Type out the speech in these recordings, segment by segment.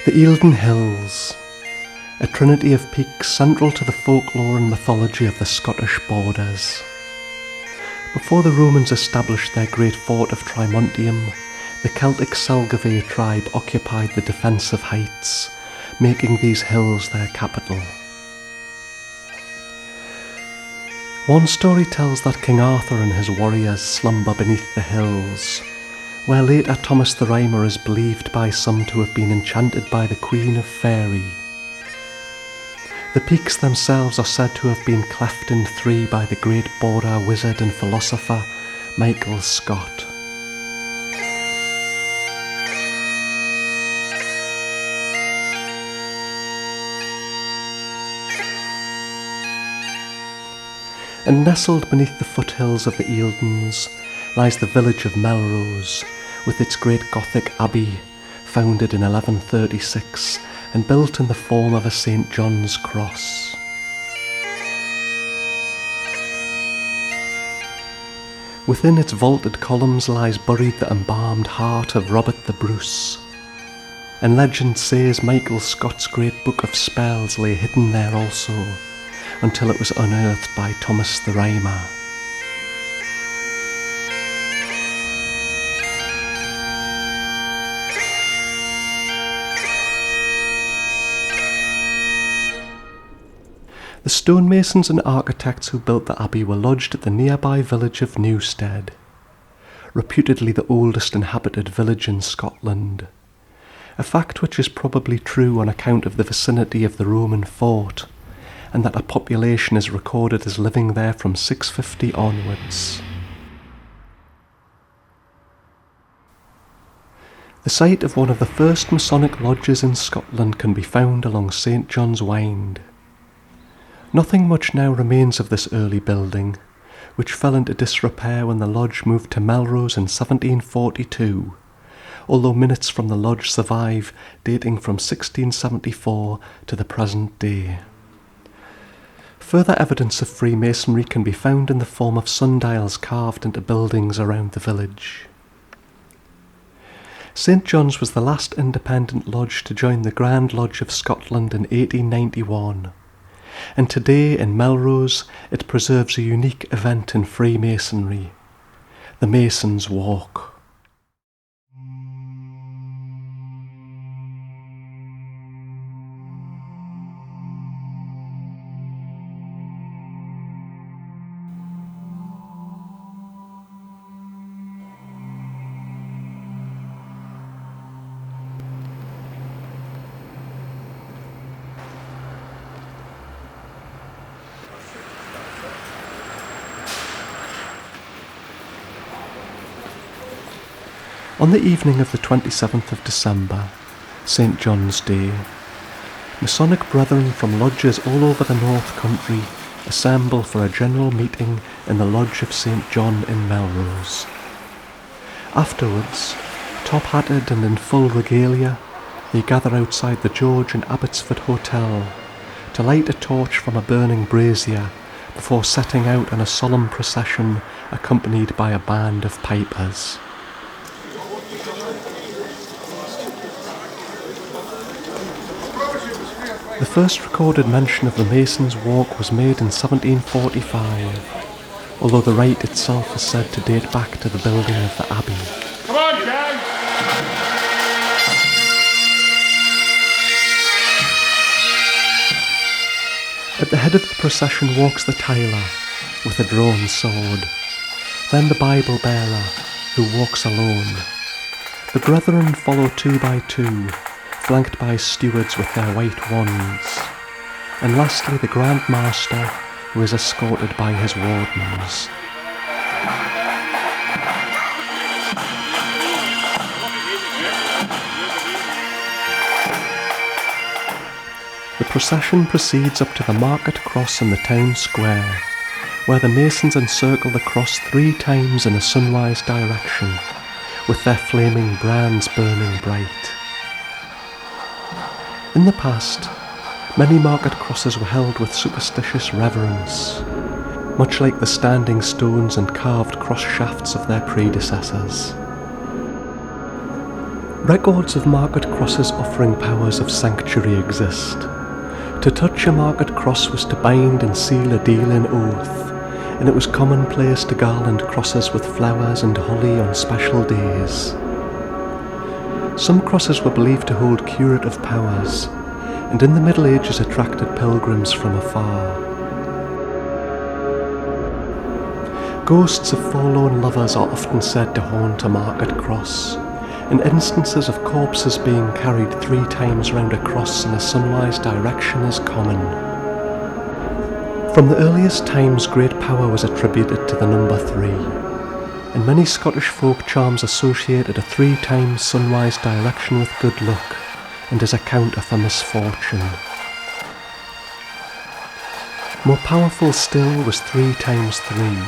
The Eildon Hills, a trinity of peaks central to the folklore and mythology of the Scottish borders. Before the Romans established their great fort of Trimontium, the Celtic Selgavay tribe occupied the defensive heights, making these hills their capital. One story tells that King Arthur and his warriors slumber beneath the hills, where later Thomas the Rhymer is believed by some to have been enchanted by the Queen of Faery. The peaks themselves are said to have been cleft in three by the great border wizard and philosopher Michael Scott. And nestled beneath the foothills of the Eildons lies the village of Melrose, with its great Gothic abbey, founded in 1136 and built in the form of a St. John's cross. Within its vaulted columns lies buried the embalmed heart of Robert the Bruce, and legend says Michael Scott's great book of spells lay hidden there also, until it was unearthed by Thomas the Rhymer. The stonemasons and architects who built the abbey were lodged at the nearby village of Newstead, reputedly the oldest inhabited village in Scotland, a fact which is probably true on account of the vicinity of the Roman fort, and that a population is recorded as living there from 650 onwards. The site of one of the first Masonic lodges in Scotland can be found along St. John's Wynd. Nothing much now remains of this early building, which fell into disrepair when the lodge moved to Melrose in 1742, although minutes from the lodge survive dating from 1674 to the present day. Further evidence of Freemasonry can be found in the form of sundials carved into buildings around the village. St. John's was the last independent lodge to join the Grand Lodge of Scotland in 1891, and today in Melrose it preserves a unique event in Freemasonry, the Mason's Walk. On the evening of the 27th of December, St. John's Day, Masonic brethren from lodges all over the North Country assemble for a general meeting in the Lodge of St. John in Melrose. Afterwards, top-hatted and in full regalia, they gather outside the George and Abbotsford Hotel to light a torch from a burning brazier before setting out on a solemn procession accompanied by a band of pipers. The first recorded mention of the Mason's Walk was made in 1745, although the rite itself is said to date back to the building of the abbey. Come on, gang! At the head of the procession walks the Tyler, with a drawn sword, then the Bible bearer, who walks alone. The brethren follow two by two, flanked by stewards with their white wands, and lastly the Grand Master, who is escorted by his wardens. The procession proceeds up to the market cross in the town square, where the Masons encircle the cross 3 times in a sunrise direction, with their flaming brands burning bright. In the past, many market crosses were held with superstitious reverence, much like the standing stones and carved cross shafts of their predecessors. Records of market crosses offering powers of sanctuary exist. To touch a market cross was to bind and seal a deal in oath, and it was commonplace to garland crosses with flowers and holly on special days. Some crosses were believed to hold curative powers, and in the Middle Ages attracted pilgrims from afar. Ghosts of forlorn lovers are often said to haunt a market cross, and instances of corpses being carried 3 times round a cross in a sunwise direction is common. From the earliest times, great power was attributed to the number 3, and many Scottish folk charms associated a 3 times sunwise direction with good luck and as a counter for misfortune. More powerful still was 3 times 3,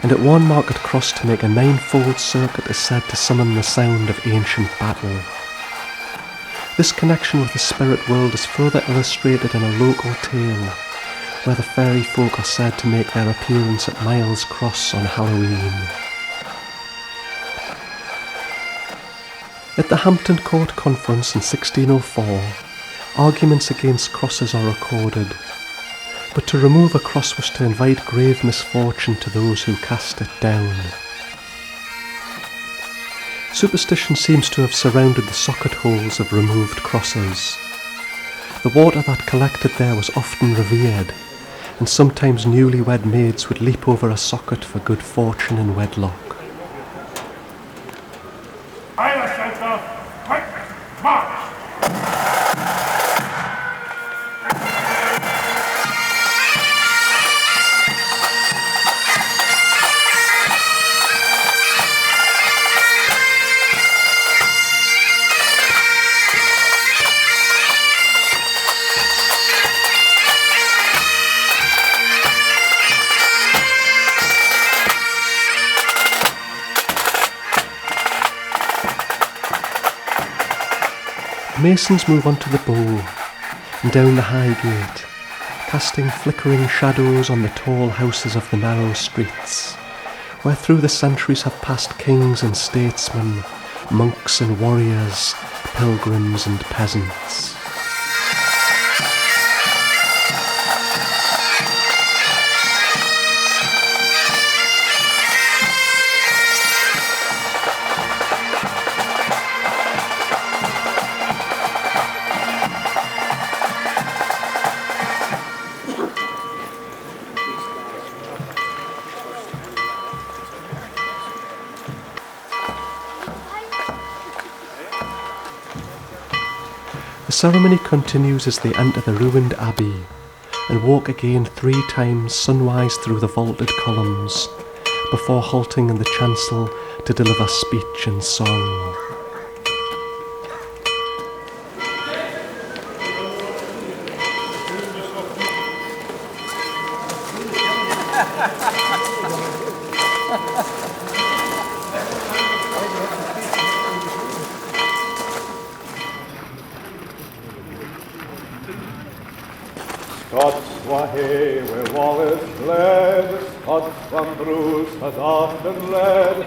and at one market cross to make a 9-fold circuit is said to summon the sound of ancient battle. This connection with the spirit world is further illustrated in a local tale, where the fairy folk are said to make their appearance at Miles Cross on Halloween. At the Hampton Court Conference in 1604, arguments against crosses are recorded, but to remove a cross was to invite grave misfortune to those who cast it down. Superstition seems to have surrounded the socket holes of removed crosses. The water that collected there was often revered, and sometimes newlywed maids would leap over a socket for good fortune in wedlock. Masons move on to the bow and down the high gate, casting flickering shadows on the tall houses of the narrow streets, where through the centuries have passed kings and statesmen, monks and warriors, pilgrims and peasants. The ceremony continues as they enter the ruined abbey and walk again 3 times sunwise through the vaulted columns before halting in the chancel to deliver speech and song. Scots were he where Wallace fled, Scots from Bruce has often led.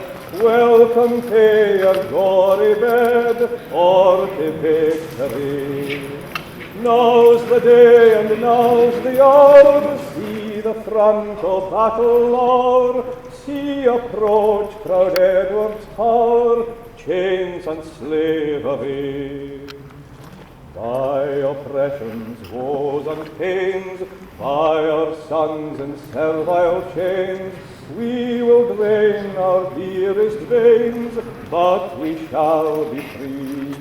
Welcome to your gory bed, or to victory. Now's the day and now's the hour, see the front of battle lour, see approach proud Edward's tower, chains and slavery. By oppressions, woes and pains, by our sons in servile chains, we will drain our dearest veins, but we shall be free.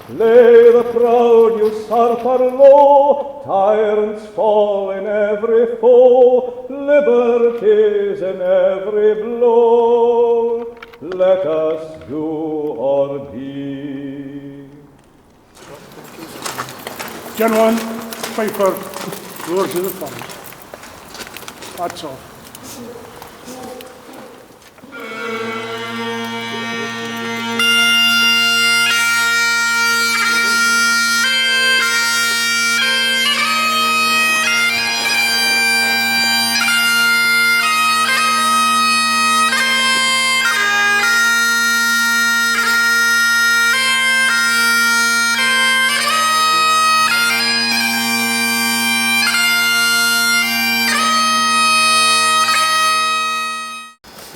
Lay the proud usurper low, tyrants fall in every foe, liberties in every blow. Let us do or be. General Piper, Lords of the Fund. That's all.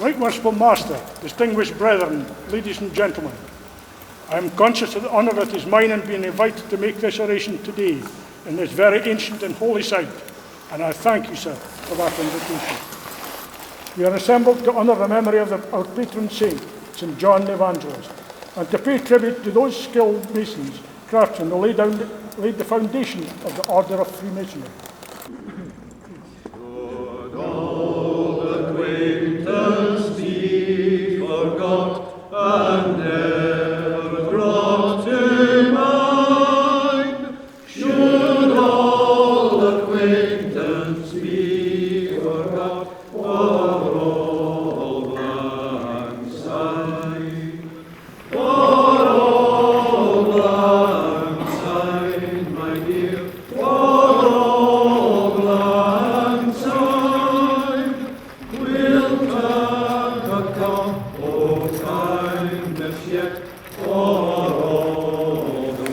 Right Worshipful Master, distinguished brethren, ladies and gentlemen, I am conscious of the honour that is mine in being invited to make this oration today in this very ancient and holy site, and I thank you, sir, for that invitation. We are assembled to honour the memory of our patron saint, St. John the Evangelist, and to pay tribute to those skilled masons, craftsmen who laid the foundation of the Order of Freemasonry. Should all acquaintance be forgot and never brought to mind? Should all acquaintance be forgot for all mankind? For all mankind, my dear, for all mankind, will time come, oh kindness yet, for all mankind.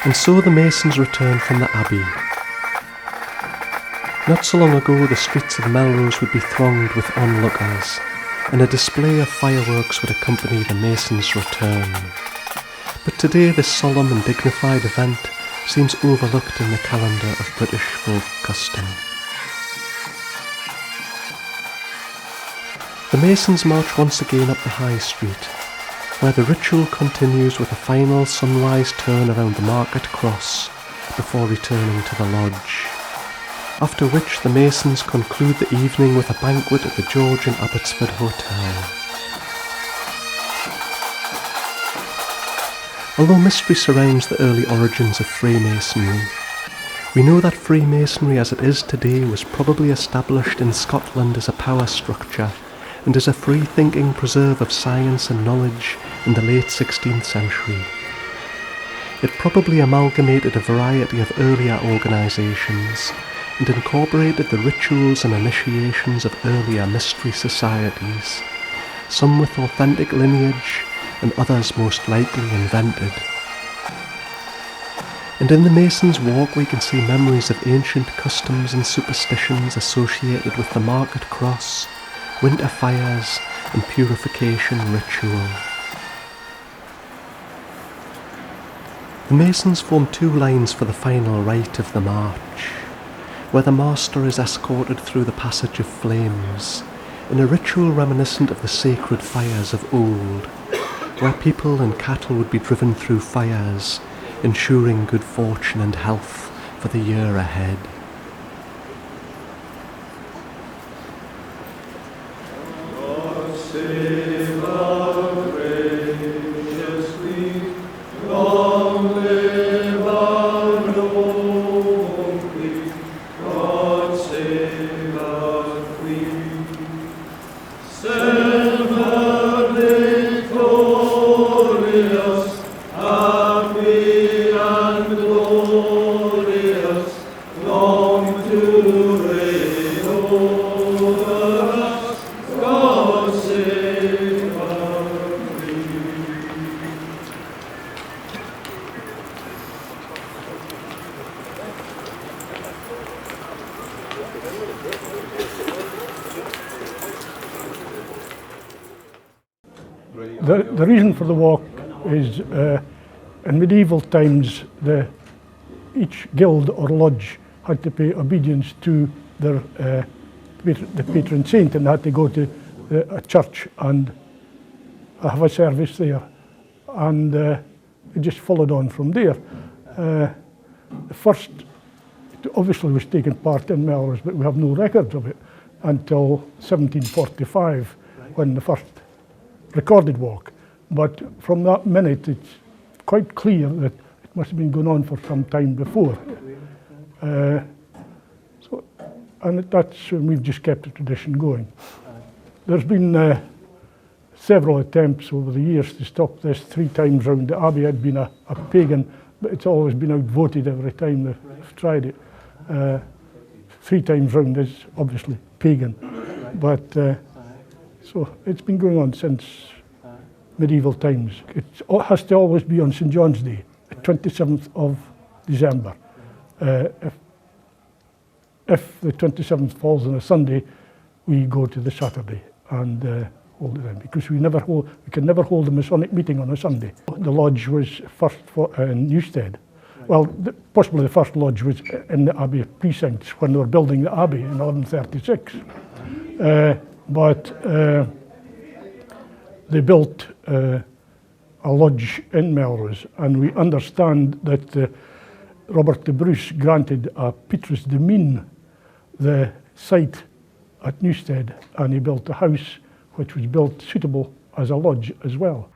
And so the masons returned from the abbey. Not so long ago, the streets of Melrose would be thronged with onlookers, and a display of fireworks would accompany the masons' return. But today this solemn and dignified event seems overlooked in the calendar of British folk custom. The masons march once again up the High Street, where the ritual continues with a final sunrise turn around the market cross before returning to the lodge, after which the masons conclude the evening with a banquet at the George and Abbotsford Hotel. Although mystery surrounds the early origins of Freemasonry, we know that Freemasonry as it is today was probably established in Scotland as a power structure and as a free-thinking preserve of science and knowledge in the late 16th century. It probably amalgamated a variety of earlier organisations and incorporated the rituals and initiations of earlier mystery societies, some with authentic lineage and others most likely invented. And in the Mason's Walk we can see memories of ancient customs and superstitions associated with the market cross, winter fires and purification ritual. The Masons form two lines for the final rite of the march, where the master is escorted through the passage of flames, in a ritual reminiscent of the sacred fires of old, where people and cattle would be driven through fires, ensuring good fortune and health for the year ahead. Save our gracious Queen, long live our noble Queen. God save our Queen. Send her victorious, happy and glorious, long to reign over us. God save our Queen. The reason for the walk is in medieval times each guild or lodge had to pay obedience to the patron saint, and they had to go to a church and have a service there. And it just followed on from there. The first, it obviously was taking part in Melrose, but we have no records of it until 1745, when the first recorded walk. But from that minute, it's quite clear that it must have been going on for some time before. And that's when we've just kept the tradition going. There's been several attempts over the years to stop this. 3 times round. The Abbey had been a pagan, but it's always been outvoted every time they've tried it. 3 times round is obviously pagan, but so it's been going on since medieval times. It has to always be on St. John's Day, the 27th of December. If the 27th falls on a Sunday, we go to the Saturday and hold it then, because we can never hold a Masonic meeting on a Sunday. The lodge was first in Newstead. Well, possibly the first lodge was in the Abbey precincts when they were building the Abbey in 1136. But they built a lodge in Melrose, and we understand that Robert de Bruce granted a Petrus de Mine the site at Newstead, and he built a house which was built suitable as a lodge as well.